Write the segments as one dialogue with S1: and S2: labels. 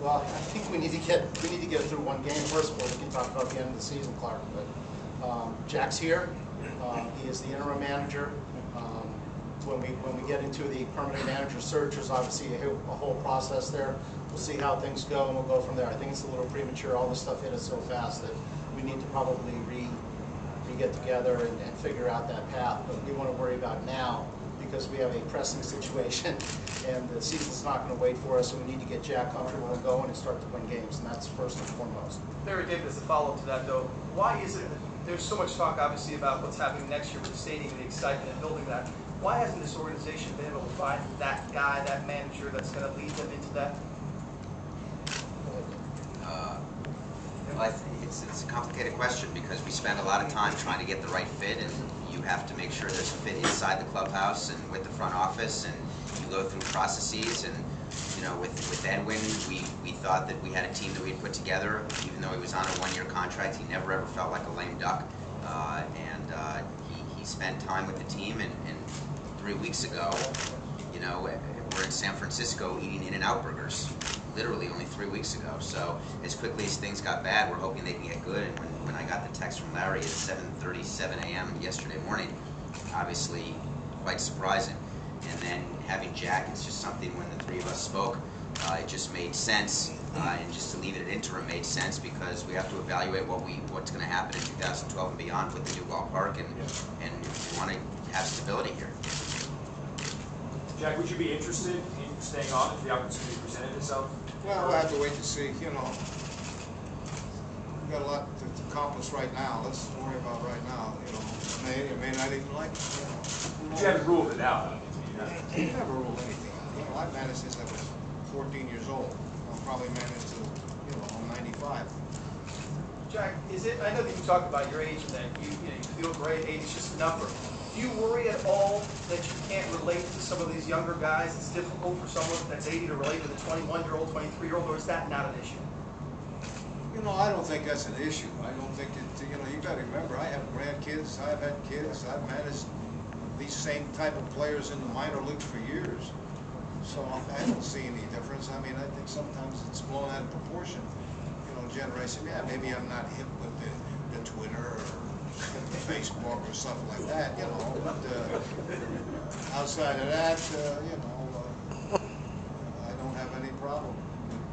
S1: Well, I think we need to get through one game first before we can talk about the end of the season, Clark. But Jack's here. He is the interim manager. When we get into the permanent manager search, there's obviously a whole process there. We'll see how things go, and we'll go from there. I think it's a little premature. All this stuff hit us so fast that we need to probably get together and figure out that path. But we want to worry about now because we have a pressing situation, and the season's not going to wait for us. So we need to get Jack comfortable and going and start to win games, and that's first and foremost.
S2: Larry David, as a follow-up to that, though, why is it that there's so much talk, obviously, about what's happening next year with the stadium and the excitement and building that? Why hasn't this organization been able to find that guy, that manager that's going to lead them into that?
S3: Well, it's a complicated question because we spend a lot of time trying to get the right fit, and you have to make sure there's a fit inside the clubhouse and with the front office, and you go through processes. And you know, with Edwin, we thought that we had a team that we had put together. Even though he was on a one-year contract, he never ever felt like a lame duck, he spent time with the team. And 3 weeks ago, you know, we're in San Francisco eating In-N-Out burgers. Literally only 3 weeks ago. So as quickly as things got bad, we're hoping they can get good. And when I got the text from Larry at 7:37 a.m. yesterday morning, obviously quite surprising. And then having Jack, it's just something when the three of us spoke, it just made sense. And just to leave it at interim made sense because we have to evaluate what's going to happen in 2012 and beyond with the new ballpark, and we want to have stability here.
S4: Jack, would you be interested in staying on if the opportunity presented itself?
S5: Well, we'll have to wait to see. You know, we've got a lot to accomplish right now. Let's worry about right now. You know, may not even like it. You know.
S4: But you haven't ruled it out.
S5: You never rule anything. You know, I've managed since I was 14 years old. I'll probably manage to, you know, I'm 95.
S2: Jack, I know that you talked about your age and that you feel great. Age is just a number. Do you worry at all that you can't relate to some of these younger guys? It's difficult for someone that's 80 to relate to the 21-year-old, 23-year-old, or is that not an issue?
S5: You know, I don't think that's an issue. I don't think it, you know, you got to remember, I have grandkids, I've had kids, I've managed these same type of players in the minor leagues for years. So I don't see any difference. I mean, I think sometimes it's blown out of proportion. You know, generation, yeah, maybe I'm not hip with the Twitter or Facebook or something like that, you know, but outside of that, you know, I don't have any problem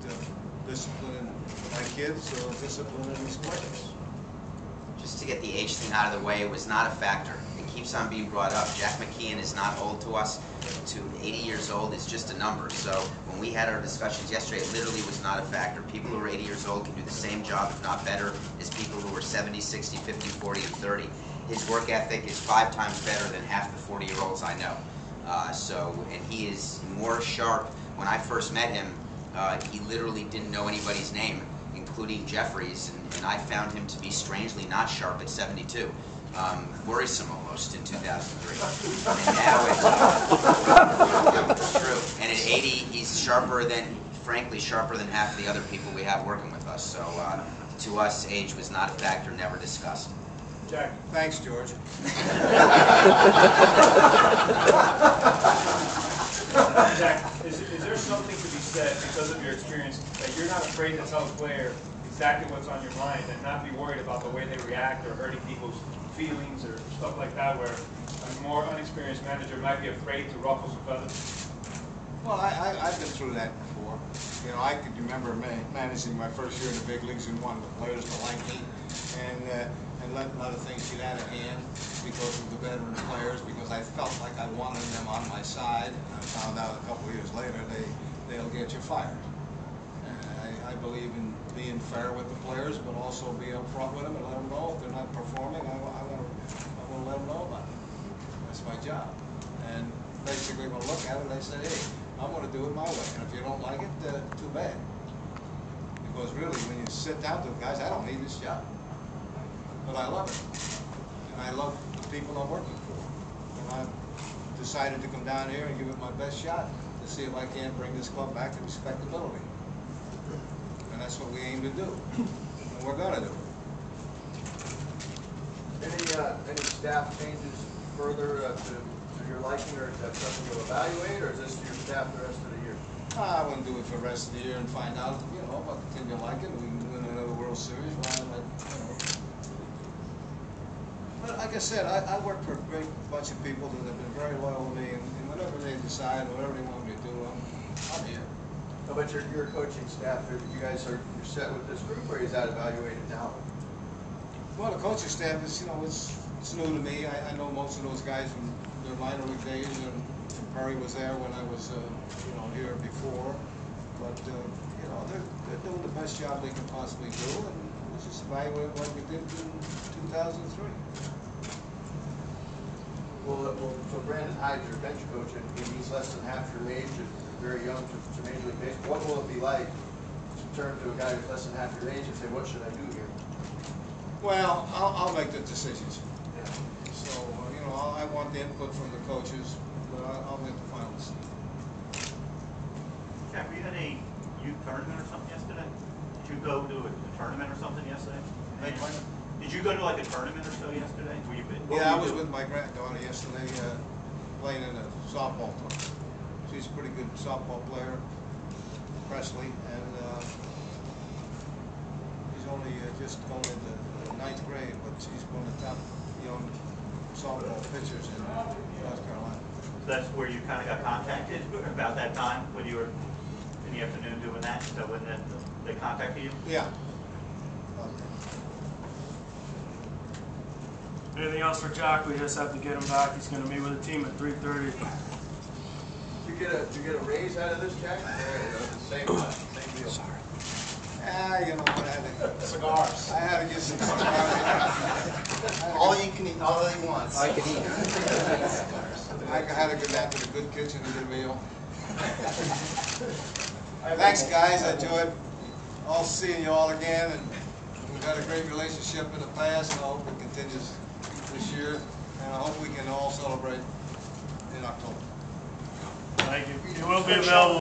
S5: with disciplining my kids or disciplining these players.
S3: Just to get the age thing out of the way, it was not a factor. It keeps on being brought up. Jack McKeon is not old to us. To 80 years old is just a number. So when we had our discussions yesterday, it literally was not a factor. People who are 80 years old can do the same job, if not better, as people who are 70, 60, 50, 40, and 30. His work ethic is 5 times better than half the 40-year-olds I know. And he is more sharp. When I first met him, he literally didn't know anybody's name, including Jeffrey's, and I found him to be strangely not sharp at 72. Worrisome almost in 2003. And now it's true. And at 80, he's frankly sharper than half of the other people we have working with us. So to us, age was not a factor, never discussed.
S4: Jack.
S5: Thanks, George.
S4: Jack, is there something to be said because of your experience that you're not afraid to tell a player exactly what's on your mind and not be worried about the way they react or hurting people's feelings or stuff like that, where a more unexperienced manager might be afraid to ruffle some feathers?
S5: Well, I've been through that before. You know, I could remember managing my first year in the big leagues and wanting the players to like me and letting other things get out of hand because of the veteran players, because I felt like I wanted them on my side. And I found out a couple of years later they'll get you fired. I believe in being fair with the players, but also be upfront with them and let them know if they're not performing. I want to let them know about it. That's my job. And basically, when I look at it, I say, hey, I'm going to do it my way. And if you don't like it, too bad. Because really, when you sit down to the guys, I don't need this job. But I love it. And I love the people I'm working for. And I've decided to come down here and give it my best shot to see if I can't bring this club back to respectability. And that's what we aim to do. And we're going to do it.
S6: Any staff changes further to your liking, or is that something you'll evaluate, or is this your staff the rest of the year?
S5: I wouldn't do it for the rest of the year and find out, you know, if I continue to like it, we can win another World Series, why not, you know. But like I said, I work for a great bunch of people that have been very loyal to me, and whatever they decide, whatever they want me to do, I'm here.
S6: How about your coaching staff? You guys you're set with this group, or is that evaluated now?
S5: Well, the coaching staff is, you know, it's new to me. I know most of those guys from their minor league days, and Perry was there when I was, you know, here before. But, you know, they're doing the best job they can possibly do, and we'll just evaluate what we did in 2003.
S6: Well, so Brandon Hyde's your bench coach, and he's less than half your age and very young to Major League Baseball. What will it be like to turn to a guy who's less than half your age and say, what should I do here?
S5: Well, I'll make the decisions.
S6: Yeah.
S5: So, you know, I want the input from the coaches, but I'll make the final decision.
S7: Jack, were you at a youth tournament or something yesterday? Did you go to a tournament or something yesterday? Did you go to like a tournament or so yesterday? Were you,
S5: Yeah, I was with my granddaughter yesterday playing in a softball tournament. She's a pretty good softball player, Presley, and she's only just going into the 9th grade, but she's one of the top young softball pitchers in North Carolina.
S7: So that's where you kind of got contacted about that time when you were in the afternoon doing that? So when they contacted you?
S5: Yeah.
S8: Anything else for Jack? We just have to get him back. He's going to meet with the team at 3:30.
S6: Did you get a raise out of this, Jack? Same deal.
S5: Sorry. You know,
S1: Cigars.
S5: I had to get some cigars.
S1: All you can eat, all he wants.
S3: I could eat.
S5: I had a good nap in a good kitchen, a good meal. Thanks, guys. I enjoyed seeing you all again, and we've had a great relationship in the past, and I hope it continues this year, and I hope we can all celebrate in October.
S8: Thank you. You will be available.